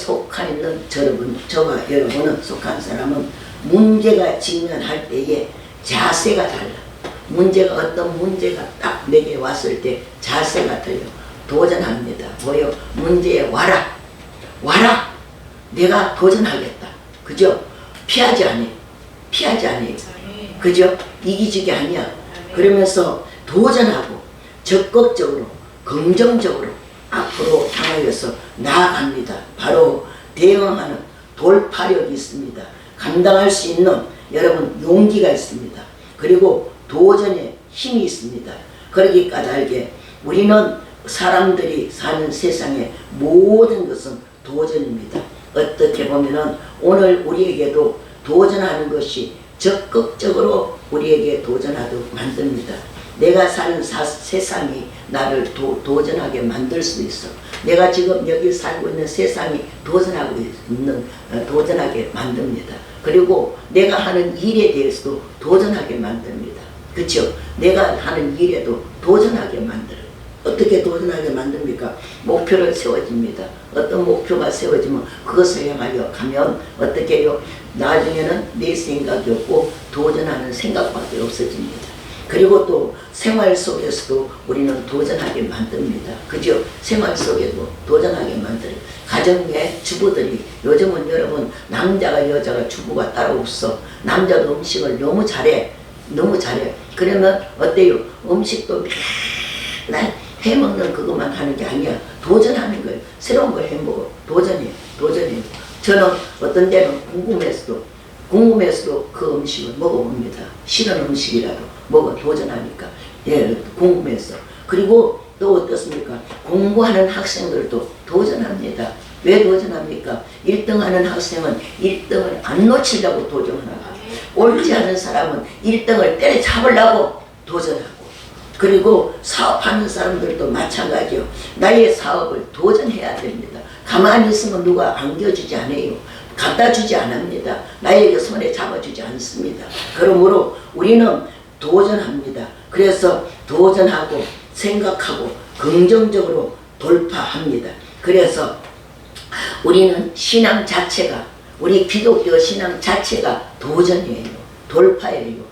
속한 있는 저와 여러분은 속한 사람은 문제가 직면할 때에 자세가 달라. 어떤 문제가 딱 내게 왔을 때 자세가 달려. 도전합니다. 뭐요? 문제에 와라. 내가 도전하겠다. 그죠? 피하지 않아요. 그죠? 이기적이 아니야. 그러면서 도전하고 적극적으로 긍정적으로 앞으로 향하여서 나아갑니다. 바로 대응하는 돌파력이 있습니다. 감당할 수 있는 여러분 용기가 있습니다. 그리고 도전의 힘이 있습니다. 그러기 까닭에 우리는 사람들이 사는 세상의 모든 것은 도전입니다. 어떻게 보면은 오늘 우리에게도 도전하는 것이 적극적으로 우리에게 도전하도록 만듭니다. 내가 사는 세상이 나를 도전하게 만들 수 있어. 내가 지금 여기 살고 있는 세상이 도전하게 만듭니다. 그리고 내가 하는 일에 대해서도 도전하게 만듭니다. 그렇죠? 내가 하는 일에도 도전하게 만들어요. 어떻게 도전하게 만듭니까? 목표를 세워집니다. 어떤 목표가 세워지면 그것을 향하여 가면 어떻게 해요? 나중에는 내 생각이 없고 도전하는 생각밖에 없어집니다. 그리고 또 생활 속에서도 우리는 도전하게 만듭니다. 그죠? 생활 속에도 도전하게 만들어요. 가정의 주부들이 요즘은 여러분 남자가 여자가 주부가 따로 없어. 남자도 음식을 너무 잘해. 그러면 어때요? 음식도 맨날 해먹는 그것만 하는 게 아니야. 도전하는 거예요. 새로운 걸 해먹어. 도전해요. 저는 어떤 때는 궁금해서도 그 음식을 먹어봅니다. 싫은 음식이라도 도전하니까. 예, 궁금해서. 그리고 또 어떻습니까? 공부하는 학생들도 도전합니다. 왜 도전합니까? 1등 하는 학생은 1등을 안 놓치려고 도전하고, 옳지 않은 사람은 1등을 때려잡으려고 도전하고, 그리고 사업하는 사람들도 마찬가지요. 나의 사업을 도전해야 됩니다. 가만히 있으면 누가 안겨주지 않아요. 갖다 주지 않습니다. 나에게 손에 잡아주지 않습니다. 그러므로 우리는 도전합니다. 그래서 도전하고 생각하고 긍정적으로 돌파합니다. 그래서 우리는 신앙 자체가, 우리 기독교 신앙 자체가 도전이에요. 돌파예요.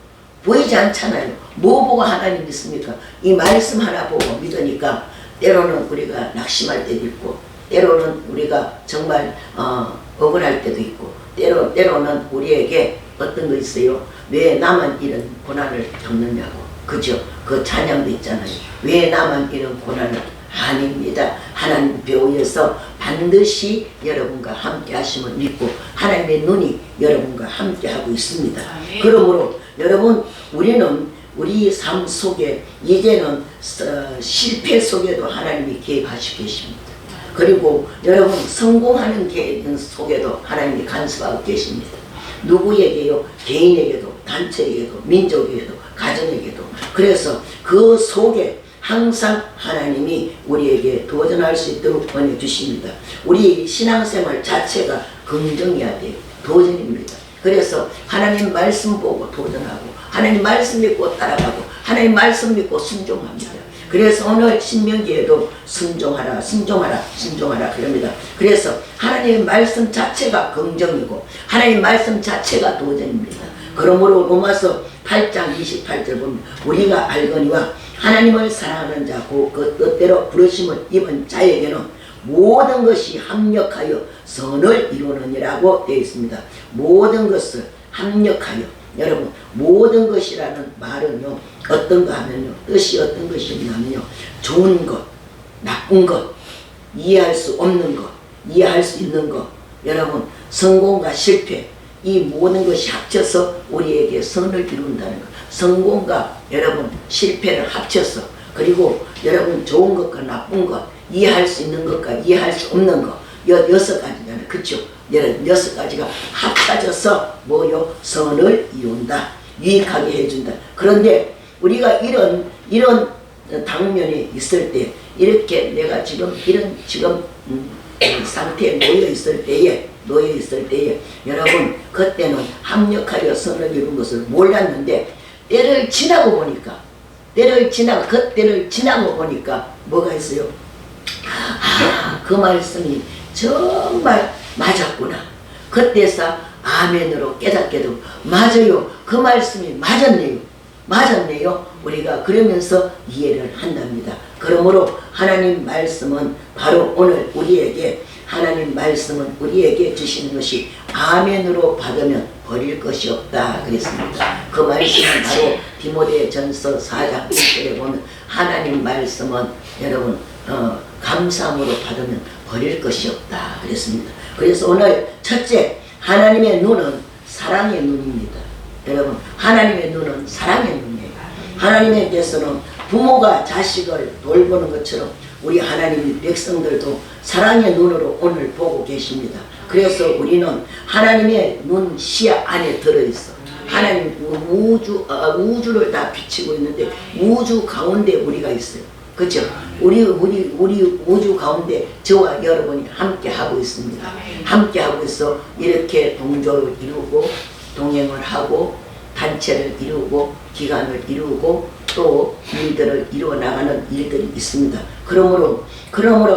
보이지 않잖아요. 뭐 보고 하나님 믿습니까? 이 말씀 하나 보고 믿으니까 때로는 우리가 낙심할 때도 있고, 때로는 우리가 정말 억울할 때도 있고, 때로는 우리에게 어떤 거 있어요? 왜 나만 이런 고난을 겪느냐고. 그죠? 그 찬양도 있잖아요. 왜 나만 이런 고난을. 아닙니다. 하나님 배우여서 반드시 여러분과 함께 하심을 믿고 하나님의 눈이 여러분과 함께 하고 있습니다. 그러므로 여러분, 우리는 우리 삶 속에 이제는 실패 속에도 하나님이 개입하시고 계십니다. 그리고 여러분 성공하는 속에도 하나님이 간섭하고 계십니다. 누구에게요? 개인에게도, 단체에게도, 민족에게도, 가정에게도. 그래서 그 속에 항상 하나님이 우리에게 도전할 수 있도록 보내주십니다. 우리 신앙생활 자체가 긍정해야 돼요. 도전입니다. 그래서 하나님 말씀 보고 도전하고, 하나님 말씀 믿고 따라가고, 하나님 말씀 믿고 순종합니다. 그래서 오늘 신명기에도 순종하라 그럽니다. 그래서 하나님의 말씀 자체가 긍정이고 하나님의 말씀 자체가 도전입니다. 그러므로 로마서 8장 28절 보면 우리가 알거니와 하나님을 사랑하는 자고 그 뜻대로 부르심을 입은 자에게는 모든 것이 합력하여 선을 이루느니라고 되어 있습니다. 모든 것을 합력하여. 여러분, 모든 것이라는 말은요, 어떤가 하면요, 뜻이 어떤 것이냐면요, 좋은 것, 나쁜 것, 이해할 수 없는 것, 이해할 수 있는 것. 여러분, 성공과 실패, 이 모든 것이 합쳐서 우리에게 선을 이룬다는 것. 성공과 여러분 실패를 합쳐서, 그리고 여러분 좋은 것과 나쁜 것, 이해할 수 있는 것과 이해할 수 없는 것, 6가지잖아요. 그렇죠? 6가지가 합쳐져서 뭐요? 선을 이룬다. 유익하게 해준다. 그런데 우리가 이런 당면이 있을 때, 이렇게 내가 지금 이런 상태에 놓여 있을 때에 여러분, 그때는 합력하여 선을 이룬 것을 몰랐는데 때를 지나고 보니까 뭐가 있어요? 그 말씀이 정말 맞았구나. 그때서 아멘으로 깨닫게도 맞아요. 그 말씀이 맞았네요. 우리가 그러면서 이해를 한답니다. 그러므로 하나님 말씀은 바로 오늘 우리에게 하나님 말씀은 우리에게 주시는 것이 아멘으로 받으면 버릴 것이 없다 그랬습니다. 그 말씀은 바로 디모데전서 4장 1절에 보면 하나님 말씀은 여러분 감사함으로 받으면 버릴 것이 없다 그랬습니다. 그래서 오늘 첫째, 하나님의 눈은 사랑의 눈입니다. 여러분, 하나님의 눈은 사랑의 눈이에요. 하나님께서는 부모가 자식을 돌보는 것처럼 우리 하나님 백성들도 사랑의 눈으로 오늘 보고 계십니다. 그래서 우리는 하나님의 눈 시야 안에 들어있어. 하나님 우주를 다 비치고 있는데 우주 가운데 우리가 있어요. 그렇죠? 우리 우주 가운데 저와 여러분이 함께 하고 있습니다. 함께 하고 있어 이렇게 동조를 이루고 동행을 하고 단체를 이루고 기관을 이루고 또 일들을 이루어 나가는 일들이 있습니다. 그러므로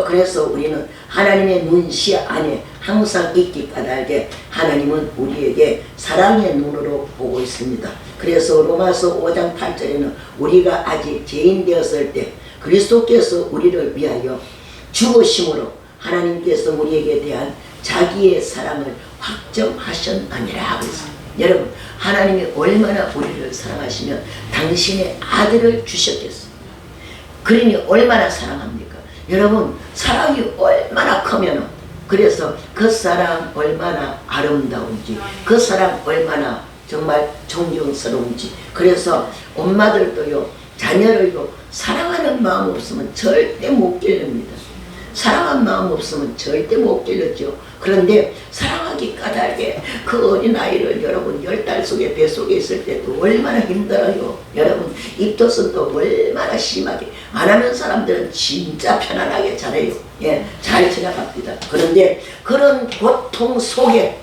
그래서 우리는 하나님의 눈시야 안에 항상 있기 까닭에 하나님은 우리에게 사랑의 눈으로 보고 있습니다. 그래서 로마서 5장 8절에는 우리가 아직 죄인 되었을 때 그리스도께서 우리를 위하여 죽으심으로 하나님께서 우리에게 대한 자기의 사랑을 확정하셨느니라 하고 있습니다. 여러분, 하나님이 얼마나 우리를 사랑하시면 당신의 아들을 주셨겠어요. 그러니 얼마나 사랑합니까? 여러분, 사랑이 얼마나 크면 그래서 그 사랑 얼마나 아름다운지 그 사랑 얼마나 정말 존경스러운지 그래서 엄마들도요 자녀를요 사랑하는 마음 없으면 절대 못 기릅니다. 사랑한 마음 없으면 절대 못 길렀죠. 그런데 사랑하기 까닭에 그 어린아이를 여러분 10달 속에 뱃속에 있을 때도 얼마나 힘들어요. 여러분 입덧은또 얼마나 심하게 안 하는 사람들은 진짜 편안하게 잘해요. 예, 잘 지나갑니다. 그런데 그런 고통 속에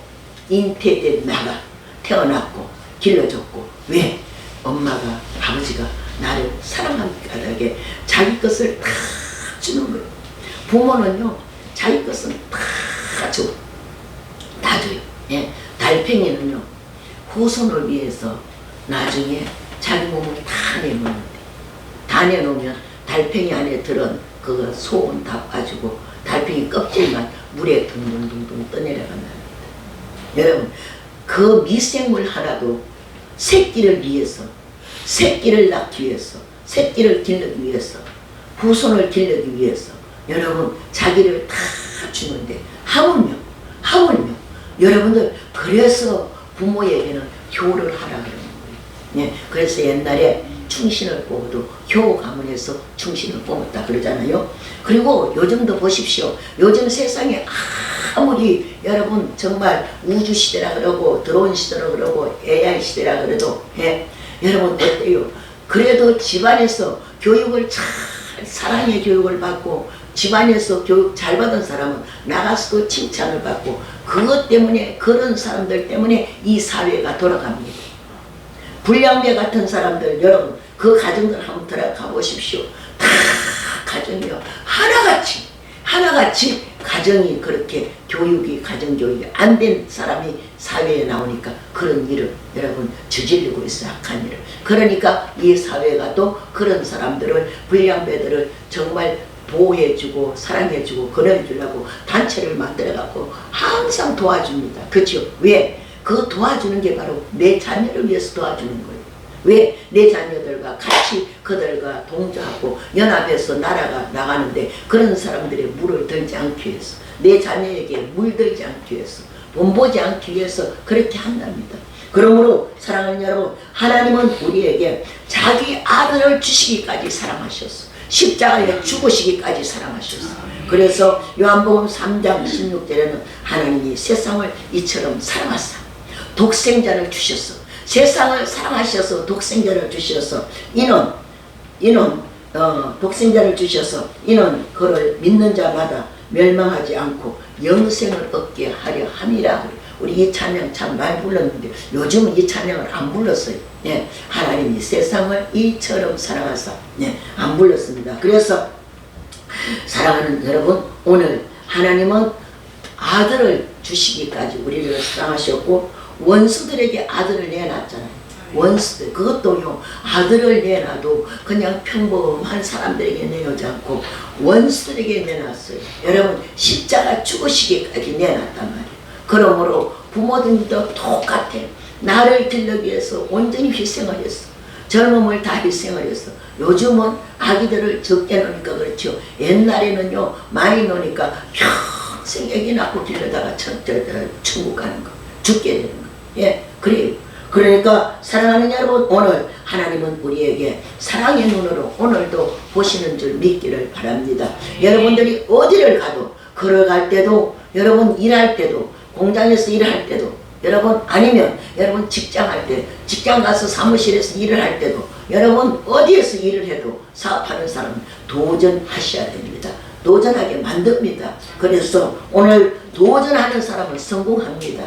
잉태된 나가 태어났고 길러졌고 왜? 엄마가 아버지가 나를 사랑하기 까닭에 자기 것을 다 주는 거예요. 부모는요 자기 것은 다 줘. 다 줘요. 예. 달팽이는요 후손을 위해서 나중에 자기 몸을 다 내놓는데 다 내놓으면 달팽이 안에 들은 그 속은 다 빠지고 달팽이 껍질만 물에 둥둥둥둥 떠내려간답니다. 여러분 그 미생물 하나도 새끼를 위해서 새끼를 낳기 위해서 새끼를 기르기 위해서 후손을 기르기 위해서 여러분 자기를 다 주는데 하물며 여러분들 그래서 부모에게는 효를 하라 그러는 거예요. 예, 그래서 옛날에 충신을 뽑아도 효 가문에서 충신을 뽑았다 그러잖아요. 그리고 요즘도 보십시오. 요즘 세상에 아무리 여러분 정말 우주 시대라 그러고 드론 시대라 그러고 AI 시대라 그래도 예, 여러분 어때요? 그래도 집안에서 교육을 잘 사랑의 교육을 받고 집안에서 교육 잘 받은 사람은 나가서도 칭찬을 받고 그것 때문에 그런 사람들 때문에 이 사회가 돌아갑니다. 불량배 같은 사람들 여러분 그 가정들 한번 들어가 보십시오. 다 가정이요 하나같이 가정이 그렇게 교육이 가정교육이 안 된 사람이 사회에 나오니까 그런 일을 여러분 저지르고 있어요. 악한 일을. 그러니까 이 사회가 또 그런 사람들을 불량배들을 정말 보호해주고 사랑해주고 권해주려고 단체를 만들어갖고 항상 도와줍니다. 그렇죠? 왜? 그 도와주는 게 바로 내 자녀를 위해서 도와주는 거예요. 왜? 내 자녀들과 같이 그들과 동조하고 연합해서 나라가 나가는데 그런 사람들의 물을 들지 않기 위해서 내 자녀에게 물들지 않기 위해서 본보지 않기 위해서 그렇게 한답니다. 그러므로 사랑하는 여러분 하나님은 우리에게 자기 아들을 주시기까지 사랑하셨어. 십자가에 죽으시기까지 사랑하셨어. 그래서 요한복음 3장 16절에는 하나님이 세상을 이처럼 사랑하사 독생자를 주셨어. 세상을 사랑하셔서 독생자를 주셔서 이는 독생자를 주셔서 이는 그를 믿는 자마다 멸망하지 않고 영생을 얻게 하려 함이라. 우리 이 찬양 참 많이 불렀는데 요즘은 이 찬양을 안 불렀어요. 예, 하나님이 세상을 이처럼 사랑하사 안 불렀습니다. 그래서 사랑하는 여러분 오늘 하나님은 아들을 주시기까지 우리를 사랑하셨고 원수들에게 아들을 내놨잖아요. 원수들 그것도요 아들을 내놔도 그냥 평범한 사람들에게 내놓지 않고 원수들에게 내놨어요. 여러분 십자가 죽으시기까지 내놨단 말이에요. 그러므로 부모들도 똑같아. 나를 길러기 위해서 온전히 희생을 했어. 젊음을 다 희생을 했어. 요즘은 아기들을 적게 놓으니까 그렇죠. 옛날에는요 많이 놓으니까 평생 애기 낳고 길러다가 천국 가는 거 죽게 되는 거. 예, 그래요. 그러니까 사랑하는 여러분 오늘 하나님은 우리에게 사랑의 눈으로 오늘도 보시는 줄 믿기를 바랍니다. 여러분들이 어디를 가도 걸어갈 때도 여러분 일할 때도 공장에서 일할 때도 여러분 아니면 여러분 직장할 때 직장 가서 사무실에서 일을 할 때도 여러분 어디에서 일을 해도 사업하는 사람은 도전하셔야 됩니다. 도전하게 만듭니다. 그래서 오늘 도전하는 사람은 성공합니다.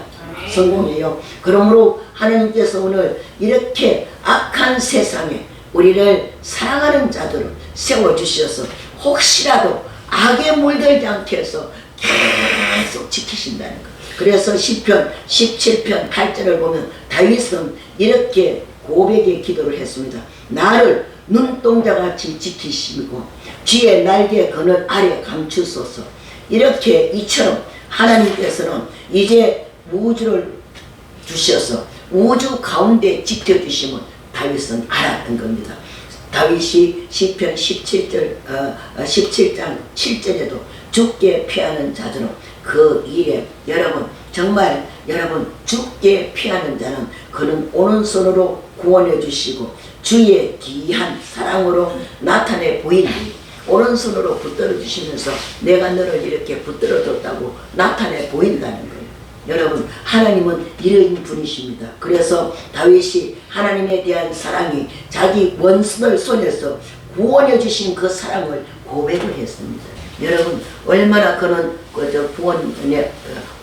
성공해요. 그러므로 하나님께서 오늘 이렇게 악한 세상에 우리를 사랑하는 자들을 세워주셔서 혹시라도 악에 물들지 않게 해서 계속 지키신다는 것. 그래서 시편 17편 8절을 보면 다윗은 이렇게 고백의 기도를 했습니다. 나를 눈동자같이 지키시고 쥐의 날개 그늘 아래 감추소서. 이렇게 이처럼 하나님께서는 이제 우주를 주셔서 우주 가운데 지켜주심을 다윗은 알았던 겁니다. 다윗이 시편 17장 7절에도 죽게 피하는 자들은 그 일에 여러분 정말 여러분 죽게 피하는 자는 그는 오른손으로 구원해 주시고 주의 귀한 사랑으로 나타내 보이니 오른손으로 붙들어 주시면서 내가 너를 이렇게 붙들어 줬다고 나타내 보인다는 거예요. 여러분 하나님은 이런 분이십니다. 그래서 다윗이 하나님에 대한 사랑이 자기 원수들 손에서 구원해 주신 그 사랑을 고백을 했습니다. 여러분 얼마나 그는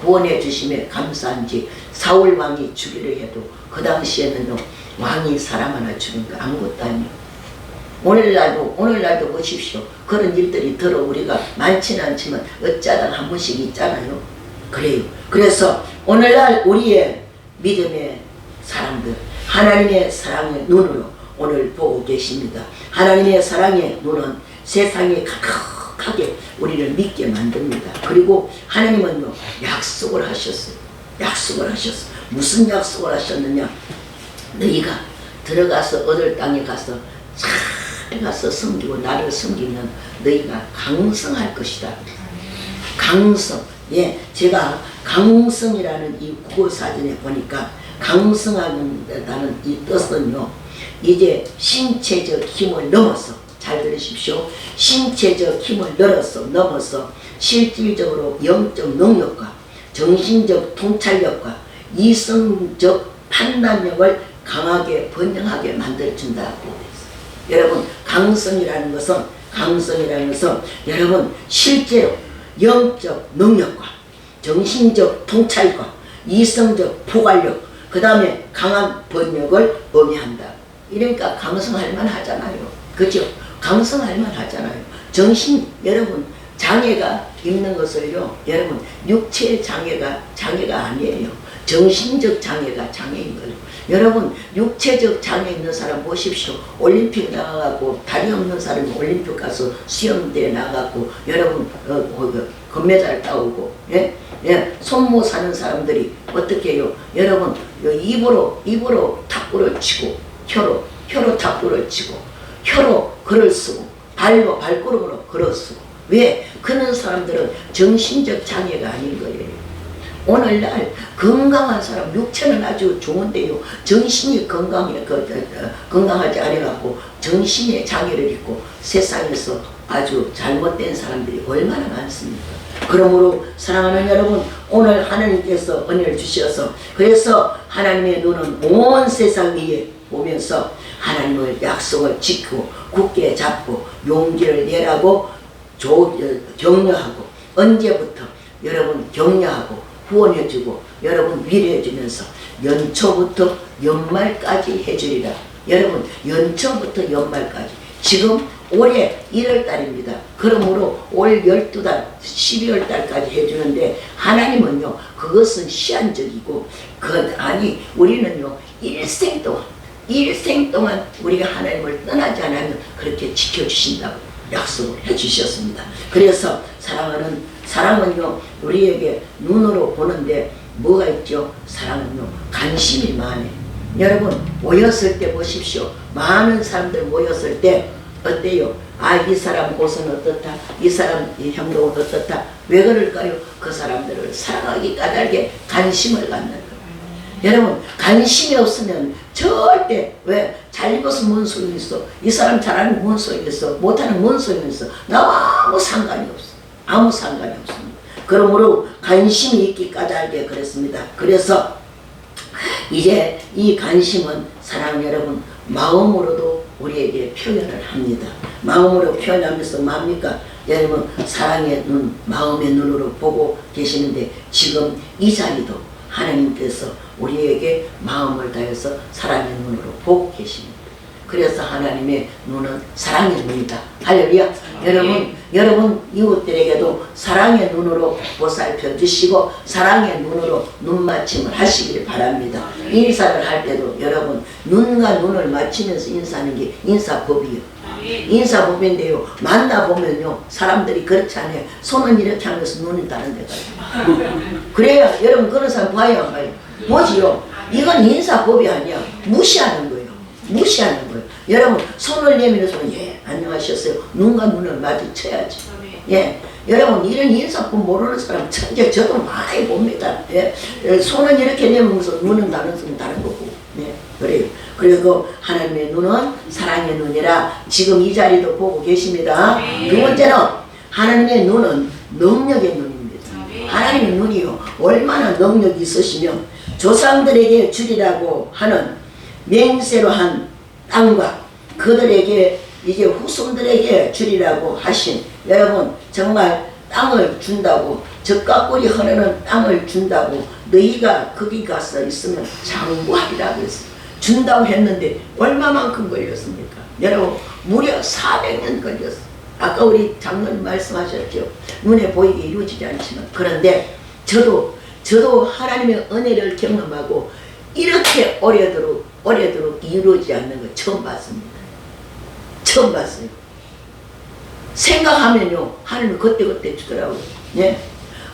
구원해 주심에 감사한지 사울 왕이 죽이려 해도 그 당시에는 왕이 사람 하나 죽인 거 아무것도 아니에요. 오늘날도 보십시오. 그런 일들이 들어 우리가 많지는 않지만 어쩌다 한 번씩 있잖아요. 그래요. 그래서 오늘날 우리의 믿음의 사람들 하나님의 사랑의 눈으로 오늘 보고 계십니다. 하나님의 사랑의 눈은 세상에 가득하게 우리를 믿게 만듭니다. 그리고 하나님은요 약속을 하셨어요. 약속을 하셨어. 무슨 약속을 하셨느냐? 너희가 들어가서 얻을 땅에 가서 잘 가서 섬기고 나를 섬기면 너희가 강성할 것이다. 강성. 예, 제가 강성이라는 이 국어사전에 보니까 강성하다는 이 뜻은요 이제 신체적 힘을 넘어서 잘 들으십시오. 신체적 힘을 넘어서 실질적으로 영적 능력과 정신적 통찰력과 이성적 판단력을 강하게 번영하게 만들어준다고 했어요. 여러분 강성이라는 것은 여러분 실제로 영적 능력과 정신적 통찰과 이성적 포괄력 그 다음에 강한 번역을 의미한다. 이러니까 강성할 만하잖아요. 그죠? 강성할 만하잖아요. 정신 여러분 장애가 있는 것을요 여러분 육체 장애가 아니에요. 정신적 장애가 장애인 거예요. 여러분 육체적 장애 있는 사람 보십시오. 올림픽 나가고 다리 없는 사람이 올림픽 가서 수영대에 나가고 여러분 금메달 따오고 손 못 사는 사람들이 어떻게 해요? 여러분 입으로 탁구를 치고 혀로 탁구를 치고 혀로 글을 쓰고 발걸음으로 글을 쓰고 왜? 그런 사람들은 정신적 장애가 아닌 거예요. 오늘날 건강한 사람 육체는 아주 좋은데요 정신이 건강하지 않아갖고 정신의 장애를 입고 세상에서 아주 잘못된 사람들이 얼마나 많습니까? 그러므로 사랑하는 여러분 오늘 하나님께서 은혜를 주셔서 그래서 하나님의 눈은 온 세상 위에 보면서 하나님의 약속을 지키고 굳게 잡고 용기를 내라고 격려하고 언제부터 여러분 격려하고 후원해주고 여러분 위로해주면서 연초부터 연말까지 해주리라. 여러분 연초부터 연말까지 지금 올해 1월 달입니다. 그러므로 올 12달, 12월 달까지 해주는데 하나님은요, 그것은 시한적이고, 아니, 우리는요, 일생 동안 우리가 하나님을 떠나지 않으면 그렇게 지켜주신다고 약속을 해주셨습니다. 그래서 사랑은요, 우리에게 눈으로 보는데 뭐가 있죠? 사랑은요, 관심이 많아요. 여러분, 모였을 때 보십시오. 많은 사람들 모였을 때 어때요? 아, 이 사람 옷은 어떻다? 이 사람 이 행동은 어떻다? 왜 그럴까요? 그 사람들을 사랑하기 까닭에 관심을 갖는 거예요. 여러분, 관심이 없으면 절대, 왜? 잘 입어서 뭔 소용이 있어? 이 사람 잘하는 뭔 소용이 있어? 못하는 뭔 소용이 있어? 나와 아무 상관이 없어. 아무 상관이 없습니다. 그러므로 관심이 있기 까닭에 그랬습니다. 그래서 이제 이 관심은 사랑 여러분, 마음으로도 우리에게 표현을 합니다. 마음으로 표현하면서 뭡니까? 여러분, 사랑의 눈, 마음의 눈으로 보고 계시는데 지금 이 자리도 하나님께서 우리에게 마음을 다해서 사랑의 눈으로 보고 계십니다. 그래서 하나님의 눈은 사랑의 눈이다. 할렐루야. 여러분 이웃들에게도 사랑의 눈으로 보살펴 주시고 사랑의 눈으로 눈맞춤을 하시길 바랍니다. 인사를 할 때도 여러분, 눈과 눈을 맞추면서 인사하는 게 인사법이에요. 인사법인데요, 만나보면요, 사람들이 그렇지 않아요. 손은 이렇게 하면서 눈은 다른 데 가요. 그래야 여러분, 그런 사람 봐요, 안 봐요? 뭐지요? 이건 인사법이 아니야. 무시하는 거예요. 무시하는 거예요. 여러분, 손을 내밀어서 예, 안녕하셨어요. 눈과 눈을 마주쳐야지. 예, 여러분, 이런 인사법 모르는 사람 천재 저도 많이 봅니다. 예, 손은 이렇게 내밀면서 눈은 다른 거고. 네, 그래요. 그리고 하나님의 눈은 사랑의 눈이라 지금 이 자리도 보고 계십니다. 두 번째는 하나님의 눈은 능력의 눈입니다. 하나님의 눈이요, 얼마나 능력이 있으시면 조상들에게 주리라고 하는 맹세로 한 땅과 그들에게 이제 후손들에게 주리라고 하신, 여러분 정말 땅을 준다고, 젖과 꿀이 흐르는 땅을 준다고, 너희가 거기 가서 있으면 장구하리라고 했어요. 준다고 했는데 얼마만큼 걸렸습니까? 여러분, 무려 400년 걸렸어요. 아까 우리 장로님 말씀하셨죠. 눈에 보이게 이루어지지 않지만, 그런데 저도 하나님의 은혜를 경험하고 이렇게 오래도록 이루어지지 않는 거 처음 봤습니다. 처음 봤어요. 생각하면요, 하나님이 그때 주더라고요. 예?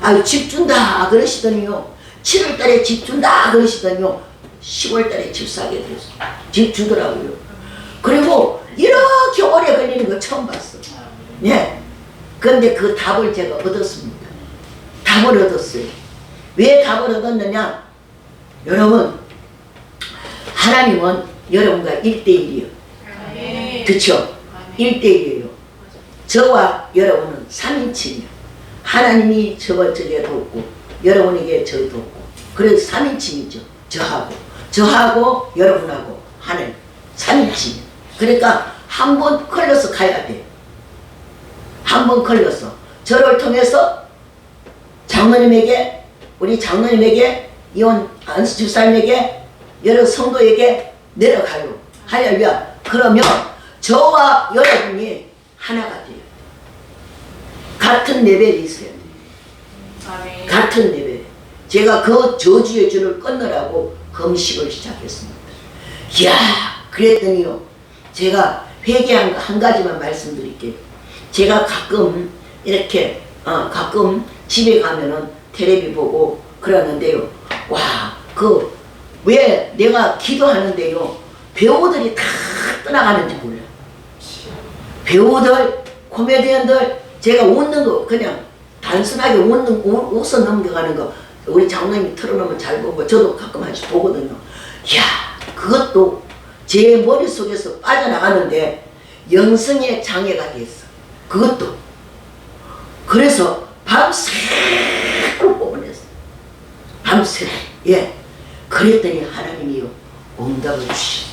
아유, 집 준다 그러시더니요, 7월달에 집 준다 그러시더니요, 10월달에 집 사게 됐어요. 집 주더라고요. 그리고 이렇게 오래 걸리는 거 처음 봤어요. 예. 그런데 그 답을 제가 얻었습니다. 답을 얻었어요. 왜 답을 얻었느냐? 여러분, 하나님은 여러분과 1대1이에요. 그쵸? 1대1이에요. 저와 여러분은 3인칭이에요. 하나님이 저에게 돕고 여러분에게 저 돕고, 그래서 3인칭이죠. 저하고 여러분하고 하늘 3인칭이에요. 그러니까 한 번 걸려서 가야 돼요. 한 번 걸려서 저를 통해서 장로님에게, 우리 장로님에게, 이혼 안수 집사님에게, 여러 성도에게 내려가요. 할렐루야. 그러면 저와 여러분이 하나가 돼요. 같은 레벨이 있어야 돼요. 같은 레벨. 제가 그 저주의 줄을 끊으라고 금식을 시작했습니다. 이야, 그랬더니요, 제가 회개한 거 한 가지만 말씀드릴게요. 제가 가끔 이렇게 가끔 집에 가면은 텔레비 보고 그러는데요, 와, 왜 내가 기도하는데요, 배우들이 다 떠나가는지 몰라요. 배우들, 코미디언들, 제가 웃는 거 그냥 단순하게 웃어 넘겨가는 거 우리 장로님이 틀어놓으면 잘 보고 저도 가끔 한 번씩 보거든요. 이야, 그것도 제 머릿속에서 빠져나가는데 영성의 장애가 됐어. 그것도. 그래서 밤새도록 뽑아냈어. 밤새도록. 예. 그랬더니 하나님이요, 응답을 주시오.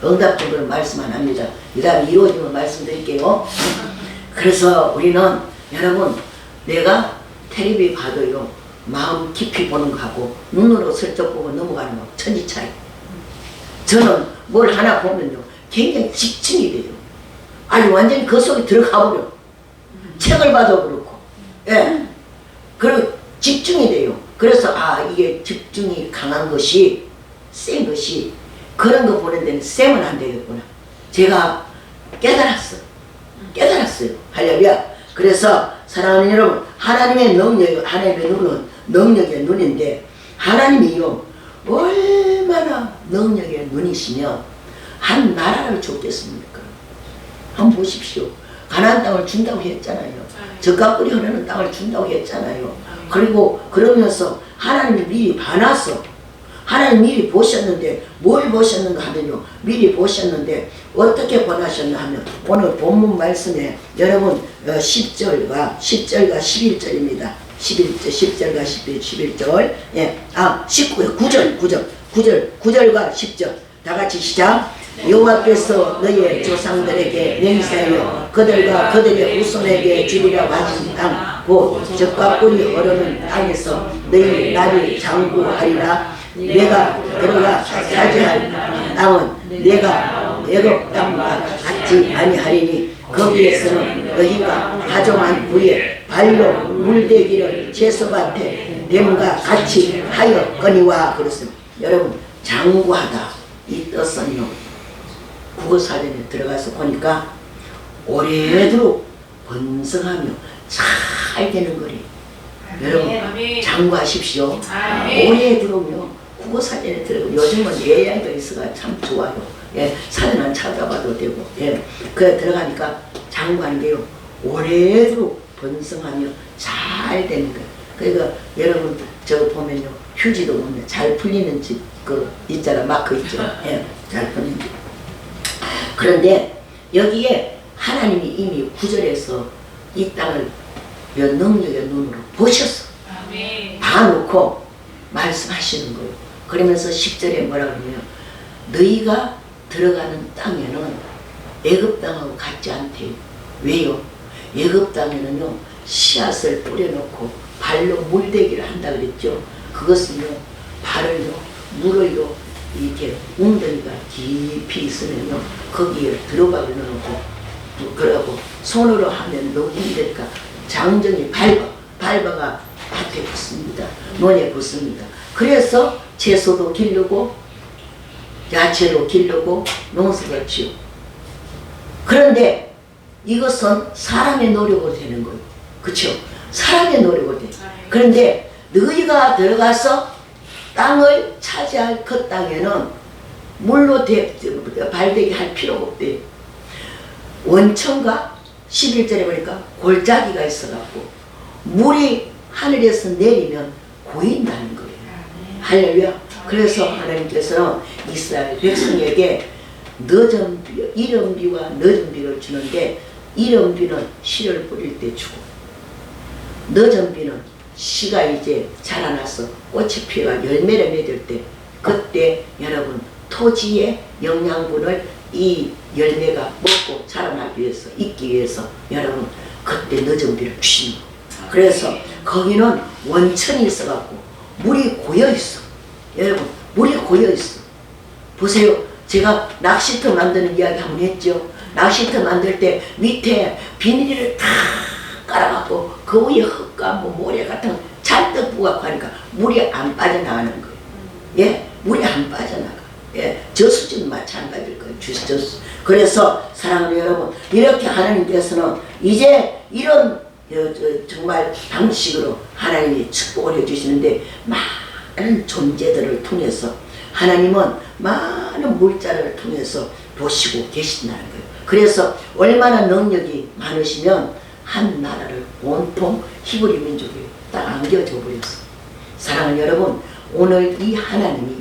응답 정도는 말씀 안 합니다. 그 다음에 이루어지면 말씀드릴게요. 그래서 우리는, 여러분, 내가 텔레비 봐도요, 마음 깊이 보는 거하고 눈으로 슬쩍 보고 넘어가는 거 천지 차이. 저는 뭘 하나 보면요, 굉장히 집중이 돼요. 아니 완전히 그 속에 들어가 버려. 책을 봐도 그렇고. 예. 그리고 집중이 돼요. 그래서 아 이게 집중이 강한 것이 센 것이 그런 거 보는 데는 쎄면 안 되겠구나. 제가 깨달았어요. 할렐루야. 그래서 사랑하는 여러분, 하나님의 능력, 하나님의 눈은 능력의 눈인데 하나님이요 얼마나 능력의 눈이시며 한 나라를 줬겠습니까? 한번 보십시오. 가나안 땅을 준다고 했잖아요. 젖과 꿀이 흐르는 땅을 준다고 했잖아요. 그리고 그러면서 하나님이 미리 봐놨어. 하나님 미리 보셨는데 뭘 보셨는가 하면요. 미리 보셨는데 어떻게 권하셨나 하면 오늘 본문 말씀에 여러분 10절과 11절입니다. 10절과 11절 예, 9절과 10절 다 같이 시작. 여호와께서 너희의 조상들에게 맹세하여 그들과 그들의 후손에게 주리라 하신 땅 곧 젖과 꿀이 흐르는 땅에서 너희 나를 장구하리라. 내가 들어가 차지할 땅은 내가 애굽 땅과 같지 아니하리니 거기에서는 너희가 가정한 후에 발로 물대기를 채소밭에 됨과 같이 하였거니와. 그렇습니다. 여러분 장구하다 이 뜻은요 국어사전에 들어가서 보니까 오래도록 번성하며 잘 되는 거리. 여러분 장구하십시오. 오래도록요 국어사전에 들어가고 요즘은 AI가 있어가 참 좋아요. 예, 사전은 찾아봐도 되고 예, 그래 들어가니까 장구하는 게요 오래도록 번성하며 잘 되는 거예요. 그러니까 여러분 저거 보면요 휴지도 보면 잘 풀리는 집 그 있잖아 마크 있죠. 예, 잘 풀리는 집. 그런데 여기에 하나님이 이미 구절에서 이 땅을 능력의 눈으로 보셨어. 다 놓고 말씀하시는 거예요. 그러면서 10절에 뭐라고 하냐면 너희가 들어가는 땅에는 애굽 땅하고 같지 않대요. 왜요? 애굽 땅에는요 씨앗을 뿌려놓고 발로 물대기를 한다 그랬죠. 그것은요 발을요 물을요 이렇게 웅덩이가 깊이 있으면요 거기에 들어박을 넣어놓고 그러고 손으로 하면 너무 힘드니까 장정이 밟아가 밭에 붙습니다. 논에 붙습니다. 그래서 채소도 기르고 야채도 기르고 농사를 지어. 그런데 이것은 사람의 노력으로 되는 거예요. 그렇죠? 사람의 노력으로 돼. 그런데 너희가 들어가서 땅을 차지할 그 땅에는 물로 발대기 할 필요가 없대요. 원천과 11절에 보니까 골짜기가 있어갖고 물이 하늘에서 내리면 고인다는 거예요. 할렐루야. 그래서 하나님께서는 이스라엘 백성에게 늦은 비, 이른 비와 늦은 비를 주는데 이른 비는 씨를 뿌릴 때 주고 늦은 비는 씨가 이제 자라나서 꽃이 피어가 열매를 맺을 때 그때 여러분 토지의 영양분을 이 열매가 먹고 자라나기 위해서 있기 위해서 여러분 그때 늦은 비를 주시는 거예요. 그래서 거기는 원천이 있어갖고 물이 고여있어. 여러분 물이 고여있어. 보세요. 제가 낚시터 만드는 이야기 한번 했죠. 낚시터 만들 때 밑에 비닐을 다 깔아갖고 그 위에 흙과 뭐 모래 같은 거 잔뜩 부갖고 하니까 물이 안 빠져나가는 거예요. 예, 물이 안 빠져나가. 예, 저수지는 마찬가지일 거예요. 저수. 그래서 사랑하는 여러분, 이렇게 하나님께서는 이제 이런 정말 방식으로 하나님이 축복을 해주시는데 많은 존재들을 통해서 하나님은 많은 물자를 통해서 보시고 계신다는 거예요. 그래서 얼마나 능력이 많으시면 한 나라를 온통 히브리 민족이 딱 안겨져 버렸어. 사랑하는 여러분, 오늘 이 하나님이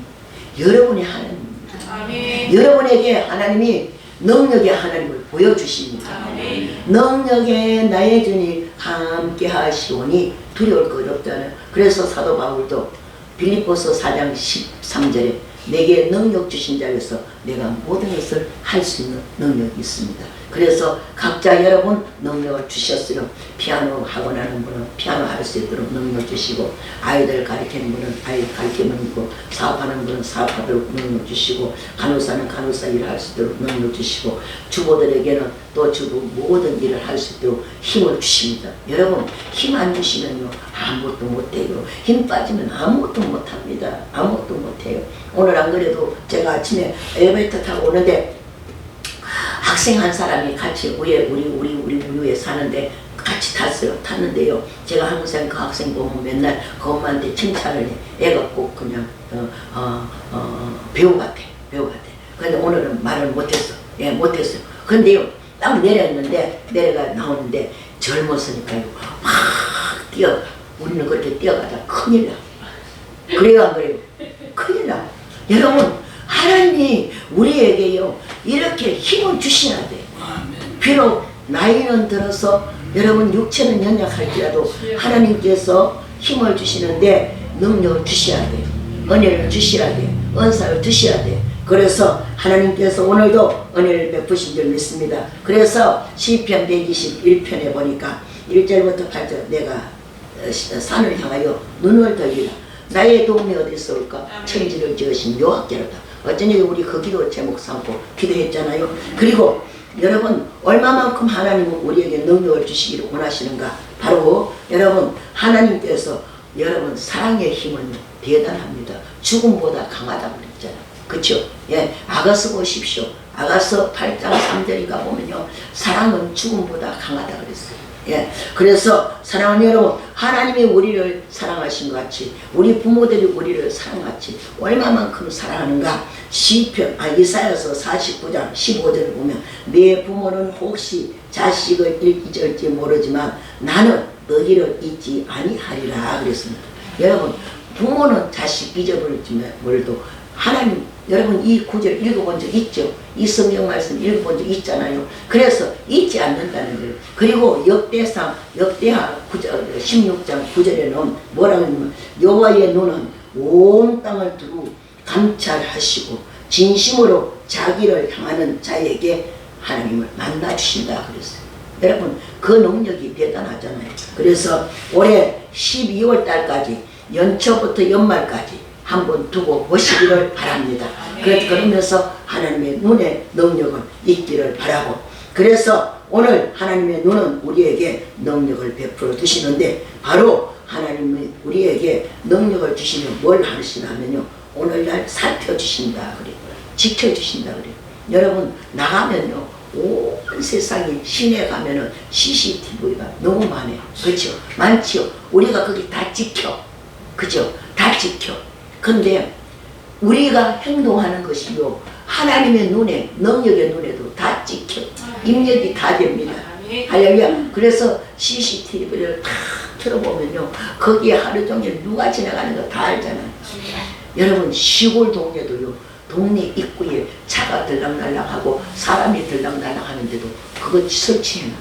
여러분의 하나님입니다. 아멘. 여러분에게 하나님이 능력의 하나님을 보여주십니다. 아멘. 능력의 나의 주님 함께 하시오니 두려울 것 없잖아요. 그래서 사도 바울도 빌립보서 4장 13절에 내게 능력 주신 자에서 내가 모든 것을 할 수 있는 능력이 있습니다. 그래서 각자 여러분 능력을 주셨으려 피아노 학원하는 분은 피아노 할 수 있도록 능력 주시고, 아이들 가르치는 분은 아이 가르치는 거, 사업하는 분은 사업하도록 능력 주시고, 간호사는 간호사 일을 할 수 있도록 능력 주시고, 주부들에게는 또 주부 모든 일을 할 수 있도록 힘을 주십니다. 여러분 힘 안 주시면요 아무것도 못해요. 힘 빠지면 아무것도 못합니다. 아무것도 못해요. 오늘 안 그래도 제가 아침에 엘리베이터 타고 오는데 학생 한 사람이 같이 우리 위에 사는데 같이 탔는데요. 제가 항상 그 학생 보면 맨날 그 엄마한테 칭찬을 해. 애가 꼭 그냥 배우 같아. 그런데 오늘은 말을 못했어. 예, 못했어요. 근데요, 딱 내려가 나오는데 젊었으니까요, 막 뛰어. 우리는 그렇게 뛰어가다 큰일 나. 그래요, 안 그래요? 큰일 나. 여러분, 하나님이 우리에게요 이렇게 힘을 주시나 돼요. 비록 나이는 들어서 여러분 육체는 연약할지라도 하나님께서 힘을 주시는데 능력을 주셔야 돼요. 은혜를 주셔야 돼요. 은사를 주셔야 돼요. 그래서 하나님께서 오늘도 은혜를 베푸신 줄 믿습니다. 그래서 시편 121편에 보니까 1절부터 8절, 내가 산을 향하여 눈을 들리라. 나의 도움이 어디서 올까? 천지를 지으신 여호와께로다. 어쩐지 우리 그 기도 제목 삼고 기도했잖아요. 그리고 여러분 얼마만큼 하나님은 우리에게 능력을 주시기를 원하시는가? 바로 여러분 하나님께서 여러분 사랑의 힘은 대단합니다. 죽음보다 강하다고 그랬잖아요. 그렇죠? 예, 아가서 보십시오. 아가서 8장 3절인가 보면요, 사랑은 죽음보다 강하다 그랬어요. 예, 그래서 사랑하는 여러분, 하나님이 우리를 사랑하신 것 같이 우리 부모들이 우리를 사랑같이 얼마만큼 사랑하는가? 이사야서 49장 15절을 보면 내 부모는 혹시 자식을 잊을지 모르지만 나는 너희를 잊지 아니하리라 그랬습니다. 여러분 부모는 자식 잊어버릴지 몰라도 하나님, 여러분 이 구절 읽어본 적 있죠? 이 성경 말씀 읽어본 적 있잖아요. 그래서 잊지 않는다는 거예요. 그리고 역대하 16장 9절에는 뭐라고 하냐면 여호와의 눈은 온 땅을 두루 감찰하시고 진심으로 자기를 향하는 자에게 하나님을 만나주신다 그랬어요. 여러분 그 능력이 대단하잖아요. 그래서 올해 12월 달까지 연초부터 연말까지 한번 두고 보시기를 바랍니다. 그러면서 하나님의 눈의 능력은 있기를 바라고, 그래서 오늘 하나님의 눈은 우리에게 능력을 베풀어 주시는데 바로 하나님이 우리에게 능력을 주시면 뭘 하시냐면요, 오늘날 살펴주신다 그래요. 지켜주신다 그래요. 여러분 나가면요 온 세상에 시내 가면은 CCTV가 너무 많아요. 그렇죠? 많지요. 우리가 거기 다 지켜. 그죠? 다 지켜. 근데 우리가 행동하는 것이요 하나님의 눈에, 능력의 눈에도 다 찍혀 입력이 다 됩니다. 할렐루야. 그래서 CCTV를 다 틀어보면요 거기에 하루 종일 누가 지나가는 거 다 알잖아요. 여러분 시골 동네도요 동네 입구에 차가 들락날락하고 사람이 들락날락 하는데도 그거 설치해놨어.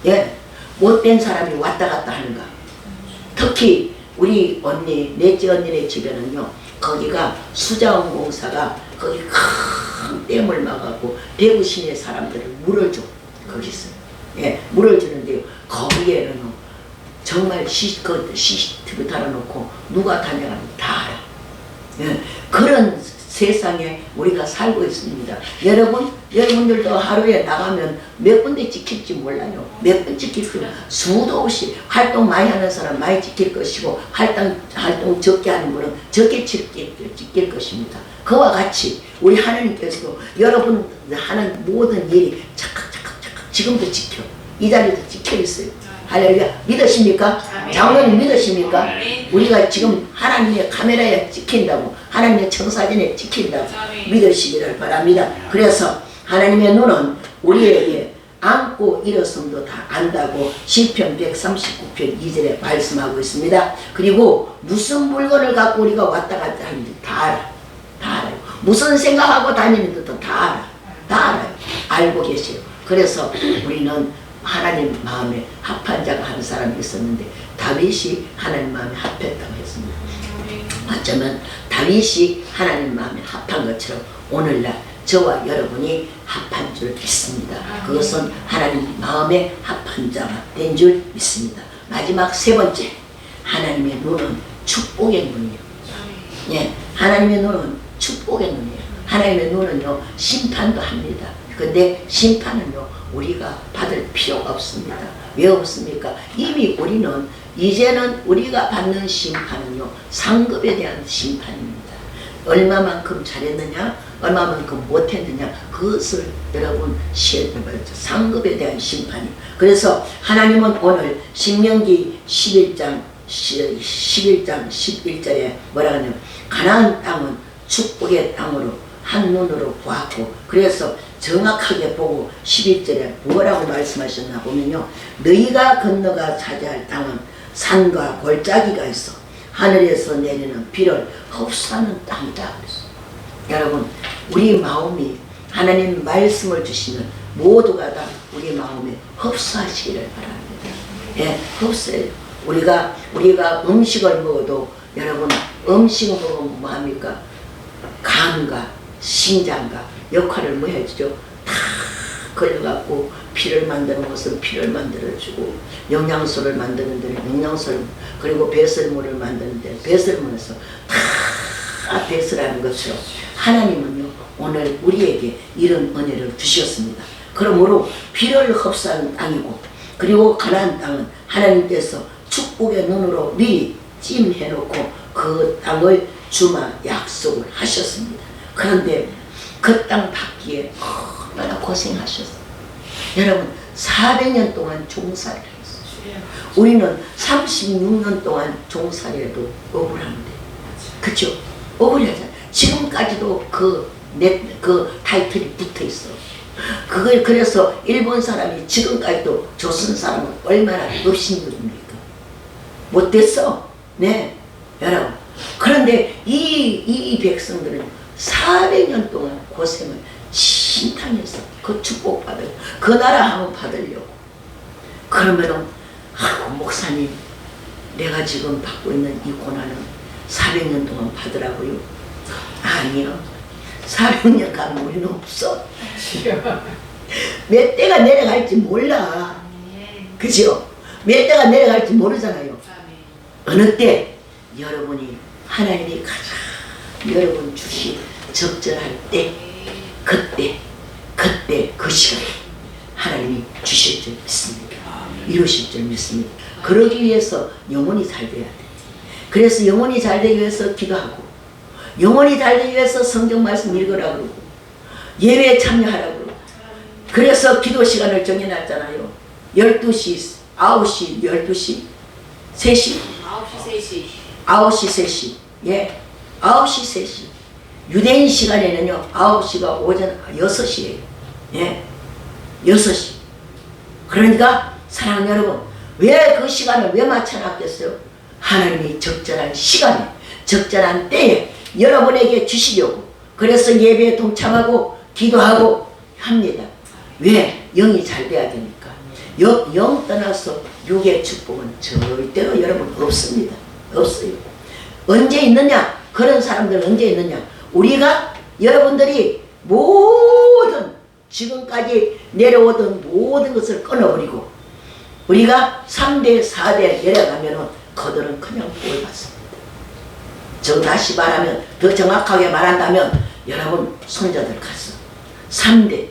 예, 못된 사람이 왔다 갔다 하는가. 특히 우리 언니, 넷째 언니네 집에는요 거기가 수자원공사가 거기 큰 댐을 막아갖고 대구 시내 사람들을 물을 줘. 거기서 예, 물을 주는데요 거기에는 정말 CCTV 달아놓고 누가 다녀가는 다 알아. 예, 그런 세상에 우리가 살고 있습니다. 여러분들도 하루에 나가면 몇 군데 찍힐지 몰라요. 몇 번 찍힐 거예요. 수도 없이 활동 많이 하는 사람 많이 찍힐 것이고 활동 적게 하는 분은 적게 찍힐 것입니다. 그와 같이 우리 하나님께서도 여러분 하는 모든 일이 착각 지금도 찍혀. 이 자리도 찍혀 있어요. 할렐루야. 믿으십니까? 장로님 믿으십니까? 우리가 지금 하나님의 카메라에 찍힌다고, 하나님의 청사진에 찍힌다고 믿으시기를 바랍니다. 그래서 하나님의 눈은 우리에게 안고 일어섬도 다 안다고 시편 139편 2절에 말씀하고 있습니다. 그리고 무슨 물건을 갖고 우리가 왔다 갔다 하는지 다 알아. 다 알아요. 무슨 생각하고 다니는 것도 다 알아. 다 알아요. 알고 계세요. 그래서 우리는 하나님 마음에 합한 자가 한 사람이 있었는데 다윗이 하나님 마음에 합했다고 했습니다. 어쩌면 다윗이 하나님 마음에 합한 것처럼 오늘날 저와 여러분이 합한 줄 믿습니다. 그것은 하나님 마음에 합한 자가 된 줄 믿습니다. 마지막 세 번째, 하나님의 눈은 축복의 눈이에요. 예, 하나님의 눈은 축복의 눈이에요. 하나님의 눈은요, 심판도 합니다. 근데 심판은요, 우리가 받을 필요가 없습니다. 왜 없습니까? 이미 우리는 이제는 우리가 받는 심판은요, 상급에 대한 심판입니다. 얼마만큼 잘했느냐, 얼마만큼 못했느냐, 그것을 여러분 시험해봐야죠. 상급에 대한 심판이. 그래서 하나님은 오늘 신명기 11장 11절에 뭐라 하냐면, 가나안 땅은 축복의 땅으로 한눈으로 보았고, 그래서 정확하게 보고 11절에 뭐라고 말씀하셨나 보면요, 너희가 건너가 차지할 땅은 산과 골짜기가 있어 하늘에서 내리는 비를 흡수하는 땅이다. 여러분, 우리 마음이 하나님 말씀을 주시면 모두가 다 우리 마음에 흡수하시기를 바랍니다. 예, 흡수해요. 우리가 음식을 먹어도, 여러분, 음식을 먹으면 뭐합니까? 간과 신장과 역할을 뭐 해주죠? 다 걸려갖고 피를 만드는 것은 피를 만들어주고, 영양소를 만드는 데는 영양소를, 그리고 배설물을 만드는 데는 배설물에서 다 배설하는 것처럼 하나님은요, 오늘 우리에게 이런 은혜를 주셨습니다. 그러므로 피를 흡수하는 땅이고, 그리고 가나안 땅은 하나님께서 축복의 눈으로 미리 찜해놓고 그 땅을 주마 약속을 하셨습니다. 그런데 그 땅 받기에 얼마나 고생하셨어요. 여러분, 400년 동안 종살이를 했어요. 우리는 36년 동안 종살이해도 억울한데, 그쵸? 억울하잖아요. 지금까지도 그 타이틀이 붙어 있어. 그걸, 그래서 일본 사람이 지금까지도 조선 사람은 얼마나 욕심들입니까? 못됐어. 네, 여러분. 그런데 이 백성들은 400년 동안 고생을 신탕해서 그 축복받을, 그 나라 한번 받으려고. 그러면은, 목사님, 내가 지금 받고 있는 이 고난은 400년 동안 받으라고요? 아니요. 400년 가면 우리는 없어. 몇 대가 내려갈지 몰라. 그죠? 몇 대가 내려갈지 모르잖아요. 어느 때 여러분이 하나님이 가장 여러분 주신 적절할 때, 그때 그 시간에 하나님이 주실 줄 믿습니다. 이루실 줄 믿습니다. 그러기 위해서 영혼이 잘 돼야 돼. 그래서 영혼이 잘 되기 위해서 기도하고, 영혼이 잘 되기 위해서 성경 말씀 읽으라 그러고, 예배에 참여하라 그러고. 그래서 기도 시간을 정해놨잖아요. 12시, 9시, 12시, 3시? 9시, 3시. 예, 9시, 3시. 유대인 시간에는요, 9시가 오전 6시예요. 예, 6시. 그러니까 사랑하는 여러분, 왜 그 시간을 왜 맞춰놨겠어요? 하나님이 적절한 시간에, 적절한 때에 여러분에게 주시려고. 그래서 예배에 동참하고 기도하고 합니다. 왜? 영이 잘 돼야 되니까. 영 떠나서 육의 축복은 절대로 여러분 없습니다. 없어요. 언제 있느냐? 그런 사람들은 언제 있느냐? 우리가, 여러분들이 모든 지금까지 내려오던 모든 것을 끊어버리고 우리가 3대 4대 내려가면은 그들은 그냥 복을 받습니다. 저 다시 말하면, 더 정확하게 말한다면 여러분 손자들 갔어. 3대.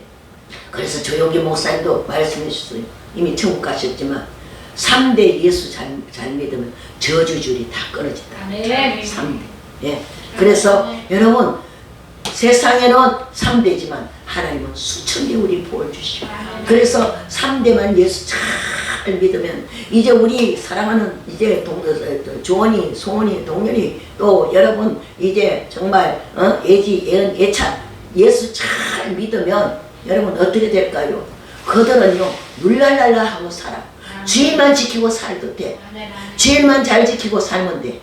그래서 조용기 목사님도 말씀해 주셨어요. 이미 천국 가셨지만 3대 예수 잘 믿으면 저주줄이 다 끊어진다. 네. 3대. 예. 그래서 여러분, 세상에는 3대지만 하나님은 수천 개 우리 복을 주시고, 그래서 3대만 예수 잘 믿으면 이제 우리 사랑하는 이제 조원이, 소원이, 동현이, 또 여러분 이제 정말 예지, 예은, 예찬 예수 잘 믿으면 여러분 어떻게 될까요? 그들은요 룰랄랄라 하고 살아. 주일만 지키고 살도 돼. 주일만 잘 지키고 살면 돼.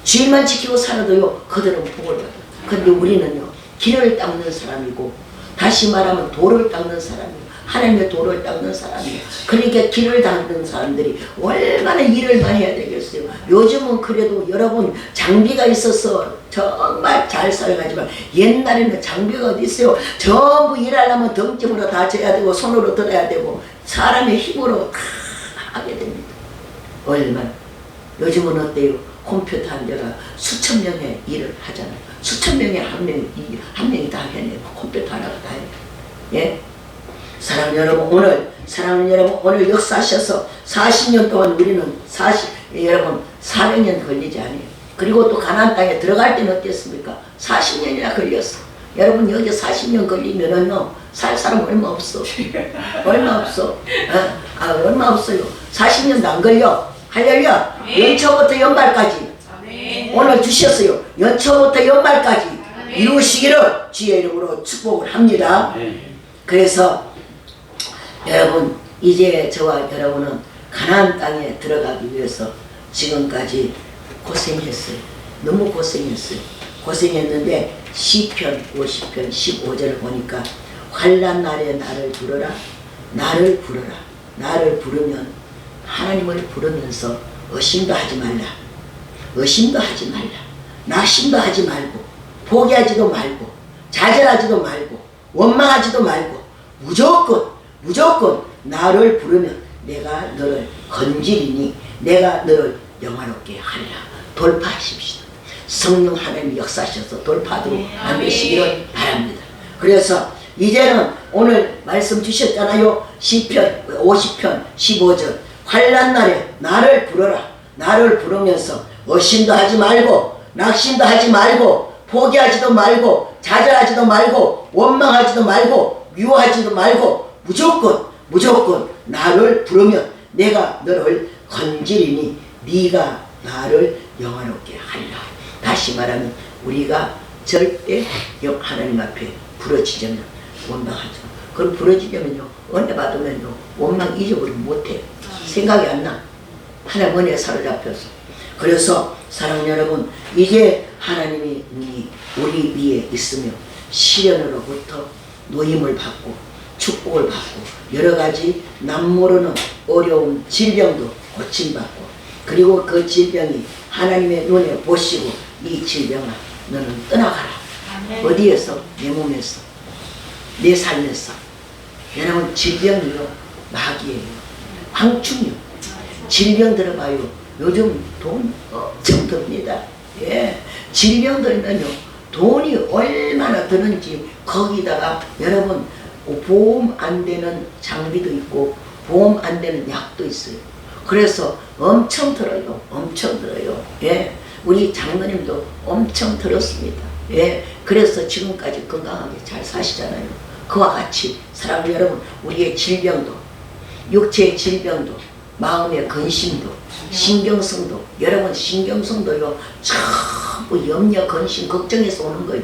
주일만 지키고 살아도요 그들은 복을 받아. 근데 우리는요 길을 닦는 사람이고, 다시 말하면 도를 닦는 사람이고, 하나님의 도를 닦는 사람이에요. 그러니까 길을 닦는 사람들이 얼마나 일을 많이 해야 되겠어요. 모르겠어요. 요즘은 그래도 여러분 장비가 있어서 정말 잘 살아가지만 옛날에는 장비가 어디 있어요. 전부 일하려면 덩찜으로 다 져야 되고 손으로 들어야 되고 사람의 힘으로 다 하게 됩니다. 얼마나. 요즘은 어때요? 컴퓨터 한 대가 수천 명의 일을 하잖아요. 수천 명의 한 명이 다 해내요. 컴퓨터 하나가 다 해요. 예? 사랑하는 여러분, 오늘 역사하셔서 40년 동안 우리는 여러분 400년 걸리지 않아요. 그리고 또 가나안 땅에 들어갈 때는 어땠습니까? 40년이나 걸렸어. 여러분 여기 40년 걸리면은요 살 사람 얼마 없어. 얼마 없어. 얼마 없어요. 40년도 안 걸려. 할렐루야. 연초부터 연말까지 오늘 주셨어요. 연초부터 연말까지 이루시기를 주의 이름으로 축복을 합니다. 그래서 여러분 이제 저와 여러분은 가나안 땅에 들어가기 위해서 지금까지 고생했어요. 너무 고생했어요. 고생했는데 시편 50편 15절을 보니까 환난 날에 나를 부르라. 나를 부르라. 나를 부르면 하나님을 부르면서 의심도 하지 말라. 의심도 하지 말라. 낙심도 하지 말고 포기하지도 말고 좌절하지도 말고 원망하지도 말고 무조건 나를 부르면 내가 너를 건지리니 내가 너를 영화롭게 하리라. 돌파하십시오. 성령 하나님이 역사하셔서 돌파하도록 만드시기를 바랍니다. 그래서 이제는 오늘 말씀 주셨잖아요. 시편 50편 15절 환난 날에 나를 부르라. 나를 부르면서 의심도 하지 말고 낙심도 하지 말고 포기하지도 말고 좌절하지도 말고 원망하지도 말고 미워하지도 말고 무조건 나를 부르면 내가 너를 건지리니 네가 나를 영화롭게 하리라. 다시 말하면 우리가 절대 하나님 앞에 부러지려면 원망하죠. 그럼 부러지려면요 은혜 받으면요 원망 잊어버리면 못해. 생각이 안 나. 하나님 은혜에 사로잡혀서. 그래서 사랑하는 여러분 이제 하나님이 우리 위에 있으며 시련으로부터 노임을 받고 축복을 받고 여러가지 남모르는 어려운 질병도 고침받고 그리고 그 질병이 하나님의 눈에 보시고 이 질병아 너는 떠나가라. 어디에서? 내 몸에서 내 삶에서. 여러분 질병이요 마귀예요. 황충요. 질병 들어봐요. 요즘 돈 엄청 듭니다. 예. 질병 들면요 돈이 얼마나 드는지 거기다가 여러분 보험 안 되는 장비도 있고 보험 안 되는 약도 있어요. 그래서 엄청 들어요. 엄청 들어요. 예. 우리 장모님도 엄청 들었습니다. 예. 그래서 지금까지 건강하게 잘 사시잖아요. 그와 같이 사랑하는 여러분 우리의 질병도 육체의 질병도 마음의 근심도 신경성도 여러분 신경성도요 전부 염려 근심 걱정에서 오는 거예요.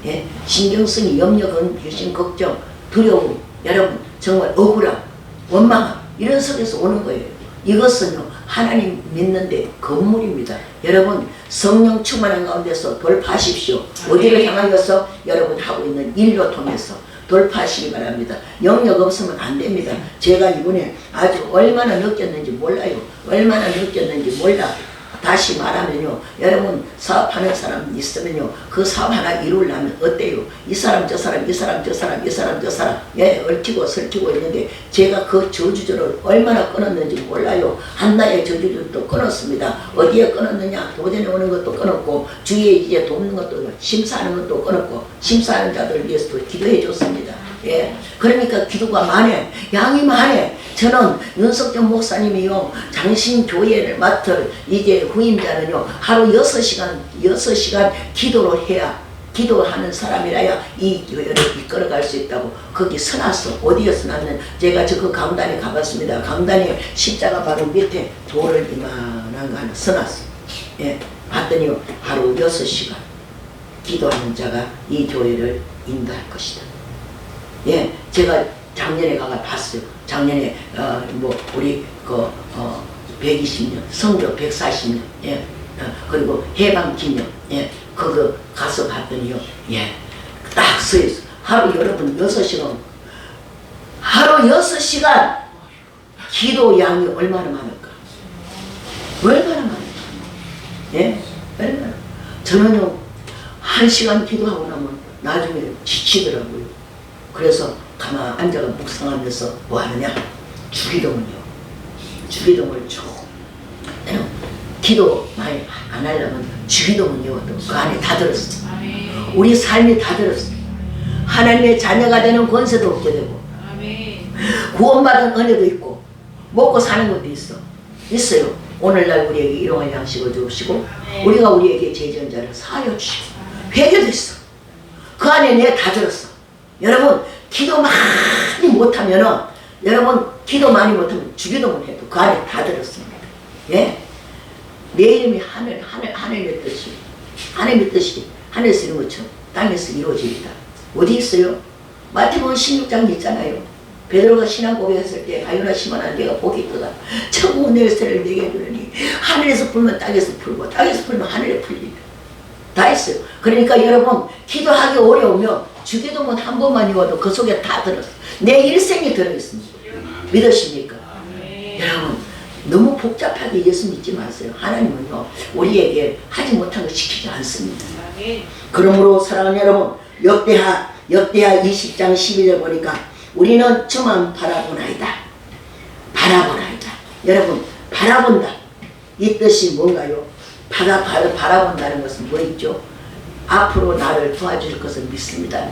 예? 신경성이 염려 근심 걱정 두려움 여러분 정말 억울함 원망함 이런 속에서 오는 거예요. 이것은요 하나님 믿는데 건물입니다. 여러분 성령 충만한 가운데서 돌파하십시오. 어디를 향하여서 여러분 하고 있는 일로 통해서 돌파하시기 바랍니다. 영역 없으면 안 됩니다. 제가 이번에 아주 얼마나 느꼈는지 몰라요. 얼마나 느꼈는지 몰라. 다시 말하면요. 여러분 사업하는 사람 있으면요. 그 사업 하나 이루려면 어때요? 이 사람 저 사람 이 사람 저 사람 이 사람 저 사람 예 얽히고 설키고 있는데 제가 그 저주절을 얼마나 끊었는지 몰라요. 한나의 저주절도 끊었습니다. 어디에 끊었느냐? 도전에 오는 것도 끊었고 주위에 이제 돕는 것도 심사하는 것도 끊었고 심사하는 자들을 위해서도 기도해 줬습니다. 예. 그러니까 기도가 많네. 양이 많네. 저는 윤석정 목사님이요. 장신교회를 맡을 이제 후임자는요. 하루 6시간 기도를 해야 기도하는 사람이라야 이 교회를 이끌어갈 수 있다고 거기 서놨어. 어디에 서놨는 제가 저 그 강단에 가봤습니다. 강단에 십자가 바로 밑에 돌을 이만한 거 하나 서놨어. 예. 봤더니요. 하루 6시간 기도하는 자가 이 교회를 인도할 것이다. 예, 제가 작년에 가가 봤어요. 작년에 우리 120년 성교 140년 예, 그리고 해방 기념 예, 그거 가서 봤더니요. 예, 딱 써있어. 하루 여러분 6시간 하루 6시간 기도 양이 얼마나 많을까? 얼마나 많을까? 예? 저는요, 1시간 기도하고 나면 나중에 지치더라고요. 그래서 가만 앉아가 묵상하면서 뭐 하느냐? 주기도문이요. 주기도문을 쭉. 기도 많이 안 하려면 주기도문이요. 그 안에 다 들었어. 우리 삶이 다 들었어. 하나님의 자녀가 되는 권세도 얻게 되고, 구원받은 은혜도 있고, 먹고 사는 것도 있어. 있어요. 오늘날 우리에게 일용할 양식을 주시고, 우리가 우리에게 죄전자를 사하여 주시고, 회개도 있어. 그 안에 내 다 들었어. 여러분, 기도 많이 못하면은, 여러분, 기도 많이 못하면 주기도문 해도 그 안에 다 들었습니다. 예? 내 이름이 하늘의 뜻이, 하늘의 뜻이 하늘에서 이룬 것처럼 땅에서 이루어집니다. 어디 있어요? 마태복음 16장 있잖아요. 베드로가 신앙 고백했을 때 아유나 시몬아 내가 복이 있도다. 천국 열쇠를 내게 주려니 하늘에서 풀면 땅에서 풀고 땅에서 풀면 하늘에 풀린다. 다 있어요. 그러니까 여러분 기도하기 어려우면 주기도문 한 번만 읽어도 그 속에 다 들었어. 내 일생이 들어있습니다. 믿으십니까? 여러분 너무 복잡하게 예수 믿지 마세요. 하나님은요 우리에게 하지 못한 거 시키지 않습니다. 그러므로 사랑하는 여러분 역대하 20장 12절 보니까 우리는 주만 바라보나이다. 바라보나이다. 여러분 바라본다. 이 뜻이 뭔가요? 바라본다는 것은 뭐 있죠? 앞으로 나를 도와줄 것을 믿습니다.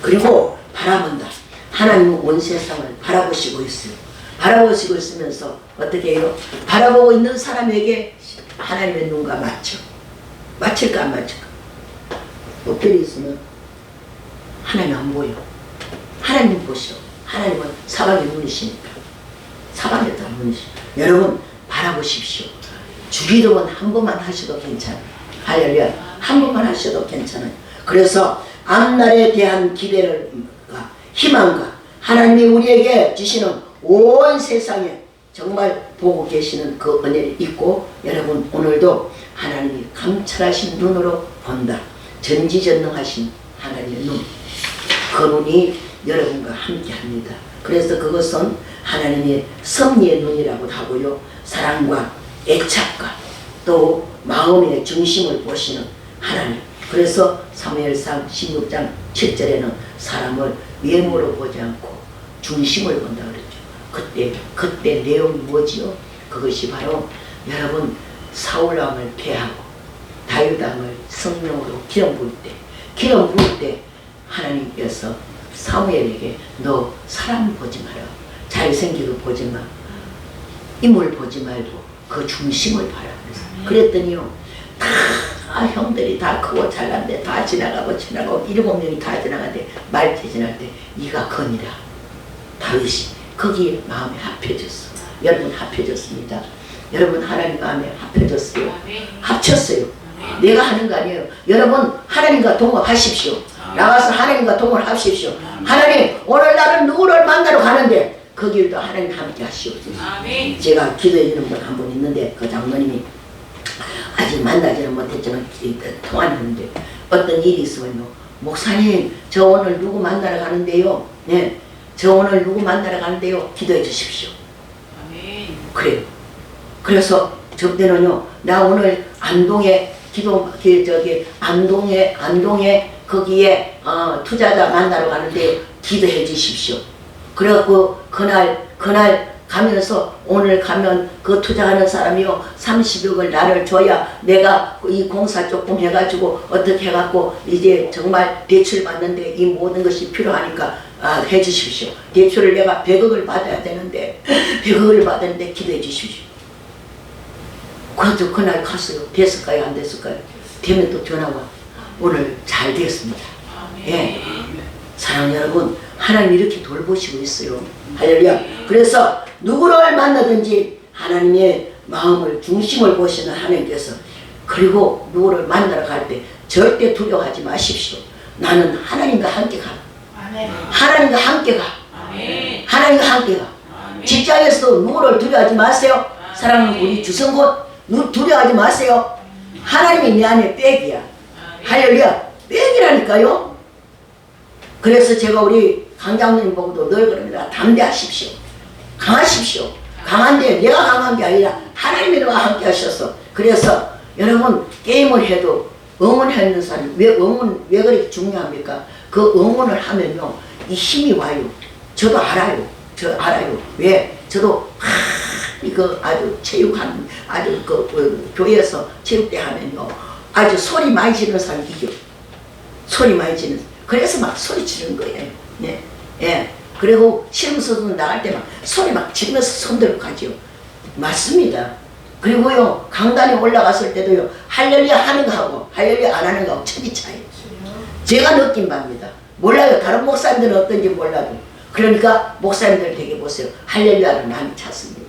그리고 바라본다. 하나님은 온 세상을 바라보시고 있어요. 바라보시고 있으면서 어떻게 해요? 바라보고 있는 사람에게 하나님의 눈과 맞죠. 맞힐까 안 맞힐까? 높이 있으면 하나님 안 보여. 하나님 보시오. 하나님은 사방의 눈이시니까. 사방의 다 눈이시오. 여러분 바라보십시오. 주기도문 한 번만 하셔도 괜찮아요. 할렐루야. 한 번만 하셔도 괜찮아요. 그래서 앞날에 대한 기대를 희망과 하나님이 우리에게 주시는 온 세상에 정말 보고 계시는 그 은혜를 잊고 여러분 오늘도 하나님이 감찰하신 눈으로 본다. 전지전능하신 하나님의 눈. 그 눈이 여러분과 함께합니다. 그래서 그것은 하나님의 섭리의 눈이라고 하고요. 사랑과 애착과 또 마음의 중심을 보시는 하나님. 그래서 사무엘상 16장 7절에는 사람을 외모로 보지 않고 중심을 본다 그랬죠. 그때 내용이 뭐지요? 그것이 바로 여러분 사울왕을 패하고 다윗왕을 성령으로 기름 부을 때 하나님께서 사무엘에게 너 사람 보지 마라. 잘생기고 보지 마. 인물 보지 말고 그 중심을 봐라. 그랬더니요. 다 형들이 다 크고 잘난데 다 지나가고 7명이 다 지나가는데 말째 지날 때 네가 건이라. 다윗이 거기에 마음이 합해졌어. 여러분 합해졌습니다. 여러분 하나님 마음에 합해졌어요. 합쳤어요. 내가 하는 거 아니에요. 여러분 하나님과 동업하십시오. 나가서 하나님과 동업하십시오. 하나님 오늘 나는 누구를 만나러 가는데 그 길도 하나님 함께 하시옵소서. 제가 기도해 주는 분 한 분 있는데 그 장로님이 아직 만나지는 못했지만 통화했는데 어떤 일이 있으면요. 목사님 저 오늘 누구 만나러 가는데요. 네, 저 오늘 누구 만나러 가는데요. 기도해 주십시오. 그래요. 그래서 저 때는요. 나 오늘 안동에 안동에 거기에 투자자 만나러 가는데 기도해 주십시오. 그래갖고 그날 가면서 오늘 가면 그 투자하는 사람이요 30억을 나를 줘야 내가 이 공사 조금 해가지고 어떻게 해갖고 이제 정말 대출 받는데 이 모든 것이 필요하니까 해주십시오. 대출을 내가 100억을 받아야 되는데 100억을 받았는데 기도해 주십시오. 그래도 그날 갔어요. 됐을까요? 안 됐을까요? 되면 또 전화와. 오늘 잘 됐습니다. 예. 사랑하는 여러분 하나님 이렇게 돌보시고 있어요. 할렐루야. 그래서 누구를 만나든지 하나님의 마음을 중심을 보시는 하나님께서 그리고 누구를 만나러 갈 때 절대 두려워하지 마십시오. 나는 하나님과 함께 가. 하나님과 함께 가. 하나님과 함께 가. 직장에서도 누구를 두려워하지 마세요. 사랑하는 우리 주성군 두려워하지 마세요. 하나님이 내 안에 백이야. 할렐루야. 백이라니까요. 그래서 제가 우리 강장로님 보고도 늘 그럽니다. 담대하십시오. 강하십시오. 강한데 내가 강한 게 아니라 하나님이 너와 함께 하셔서 그래서 여러분 게임을 해도 응원하는 사람 왜 응원 왜 그렇게 중요합니까? 그 응원을 하면요 이 힘이 와요. 저도 알아요. 저 알아요. 왜? 저도 이거 아주 체육하는 아주 교회에서 체육대 하면요 아주 소리 많이 지르는 사람 이겨. 소리 많이 지르는. 그래서 막 소리 지르는 거예요. 예, 예. 그리고 실험소도 나갈 때 막 소리 막 지르면서 손들고 가죠. 맞습니다. 그리고요 강단에 올라갔을 때도요 할렐루야 하는 거하고 할렐루야 안 하는 거하고 천지 차이. 제가 느낀 바입니다. 몰라요. 다른 목사님들은 어떤지 몰라도. 그러니까 목사님들 되게 보세요. 할렐루야를 많이 찾습니다.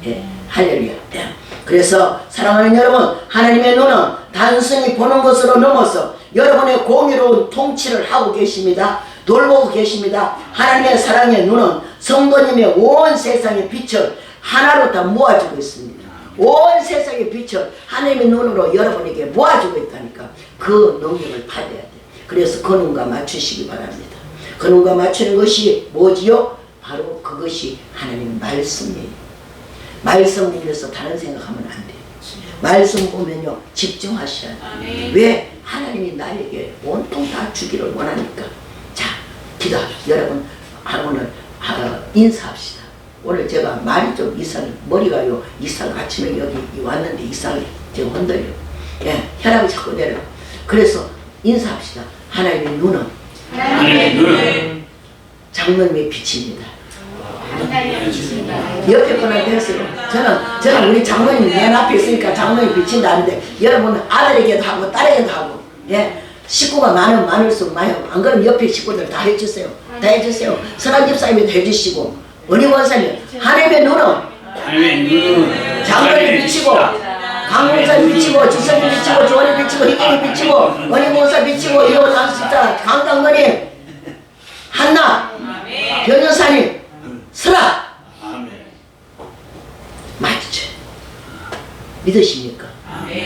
예, 할렐루야. 예. 그래서 사랑하는 여러분, 하나님의 눈은 단순히 보는 것으로 넘어서 여러분의 공의로운 통치를 하고 계십니다. 돌보고 계십니다. 하나님의 사랑의 눈은 성도님의 온 세상의 빛을 하나로 다 모아주고 있습니다. 온 세상의 빛을 하나님의 눈으로 여러분에게 모아주고 있다니까. 그 능력을 받아야 돼요. 그래서 그 눈과 맞추시기 바랍니다. 그 눈과 맞추는 것이 뭐지요? 바로 그것이 하나님 말씀이에요. 말씀 보면서 다른 생각하면 안 돼요. 말씀 보면요 집중하셔야 돼요. 왜? 하나님이 나에게 온통 다 주기를 원하니까. 자, 기도합시다. 여러분 오늘 인사합시다. 오늘 제가 말이 좀 머리가요 이상 아침에 여기 왔는데 이상해. 제가 흔들려. 예, 혈압이 자꾸 내려. 그래서 인사합시다. 하나님의 눈은 장로님의 빛입니다. 옆에 분한테 했어요. 저는 우리 장로님 맨 앞에 있으니까 장로님 비친다는데 여러분은 아들에게도 하고 딸에게도 하고 예 식구가 많을수록 많이 하고 안 그러면 옆에 식구들 다 해주세요. 다 해주세요. 선한 집사님도 해주시고 은희 원사님 하나님의 눈은 장로님 비치고 강문사 비치고 지성이 비치고 조원이 비치고 희경이 비치고 은희 원사 비치고 이호 장식자 강당거님 한나 변호사님 설아 맞죠? 믿으십니까?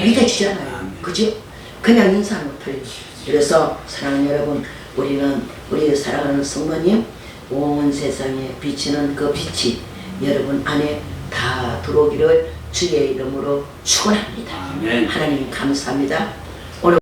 믿어지잖아요. 그죠? 그냥 인사 못해요. 그래서 사랑하는 여러분 우리 사랑하는 성도님 온 세상에 비치는 그 빛이 여러분 안에 다 들어오기를 주의 이름으로 축원합니다. 하나님 감사합니다.